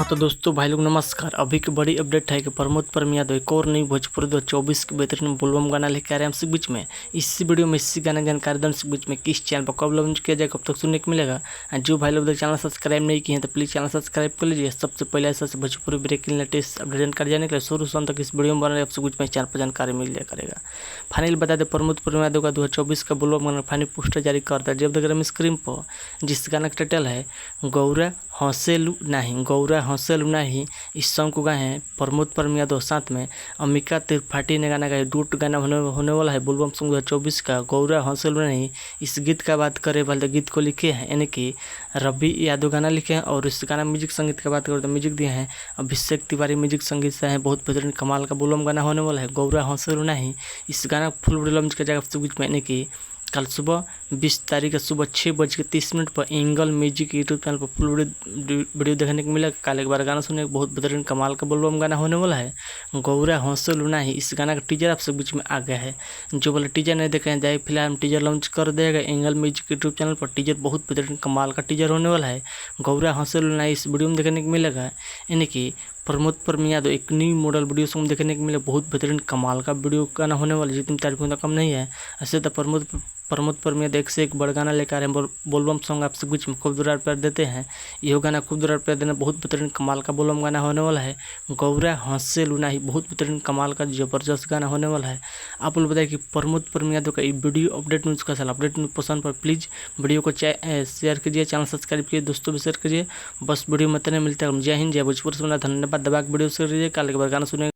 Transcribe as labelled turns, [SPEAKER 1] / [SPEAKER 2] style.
[SPEAKER 1] हाँ तो दोस्तों भाई लोग नमस्कार। अभी की बड़ी अपडेट है कि प्रमोद परम यादव एक और नई भोजपुरी 2024 के बेहतरीन बोलबम गाना लेकर आ रहे हैं हमसे बीच में। इसी वीडियो में इसी गाने जानकारी दन से बीच में किस चैनल पर कब लॉन्च किया जाए, कब तक सुनने को मिलेगा। जो भाई लोग चैनल सब्सक्राइब नहीं किए हैं तो प्लीज़ चैनल सब्सक्राइब कर लीजिए। सबसे पहले ऐसा भोजपुरी ब्रेकिंग लेटेस्ट अपडेट जानकारी जाने के लिए शुरू से तक इस वीडियो में बना रहे आपसे बीच में चैनल पर जानकारी मिल जाया करेगा। फाइनल बता दें प्रमोद परम यादव का 2024 का बोलबम गाना फाइनल पोस्टर जारी करता है। जब देख रहे हम स्क्रीन पर जिस गाना का टाइटल है गौरा हौसेलू नहीं, गौरा हौसेलू नहीं। इस सॉन्ग को गाए हैं प्रमोद परम यादव, साथ में अमिका त्रिपाठी ने गाना गाया। डूट गाना होने वाला है बोलबम सॉन्ग 2024 का गौरा हौसेलू नहीं। इस गीत का बात करें वाले गीत को लिखे हैं यानी कि रवि यादव गाना लिखे हैं, और इस गाना म्यूजिक संगीत की बात करें तो म्यूजिक दिए हैं अभिषेक तिवारी। म्यूजिक संगीत से है, बहुत बेहतरीन कमाल का बोलबम गाना होने वाला है गौरा हौसेलू नहीं। इस गाना फुल वीडियो लॉन्च किया जाएगा बीच में यानी कि कल सुबह 20 तारीख सुबह 6:30 पर एंगल म्यूजिक यूट्यूब चैनल पर फुल वीडियो देखने को मिलेगा। कल एक बार गाना सुने, बहुत बेहतरीन कमाल का बोलबम गाना होने वाला है गौरा हौसलू नहीं। इस गाना का टीजर आप सब बीच में आ गया है। जो बोले टीजर नहीं देखे हैं जाए फिलहाल टीजर लॉन्च कर देगा एंगल म्यूजिक यूट्यूब चैनल पर। टीजर बहुत बेहतरीन कमाल का टीजर होने वाला है गौरा हौसलू नहीं। इस वीडियो में देखने को मिलेगा यानी कि प्रमोद परम यादव एक न्यू मॉडल वीडियो सॉन्ग देखने को मिले। बहुत बेहतरीन कमाल का वीडियो गाना होने वाला है, जितनी तारीफ होता कम नहीं है। ऐसे तो प्रमोद परम यादव एक से एक बड़ा गाना लेकर आ रहे हैं। बोलबम सॉन्ग आपसे बीच में खूब दुरार प्यार देते हैं। यह गाना खूब दुरार प्यार देना, बहुत बेहतरीन कमाल का बोलबम गाना होने वाला है गौरा हौसलू नहीं। बहुत बेहतरीन कमाल का जबरदस्त गाना होने वाला है। आप लोग बताइए कि प्रमोद परम यादव का वीडियो अपडेट न्यूज़ का अपडेट न्यूज़ पसंद पर प्लीज़ वीडियो को शेयर कीजिए, चैनल सब्सक्राइब कीजिए, दोस्तों भी शेयर कीजिए। बस वीडियो में इतने मिलते हैं। जय हिंद, जय भोजपुर। धन्यवाद। दबा के वीडियो शेयर कीजिए। कल के बार गाना सुने।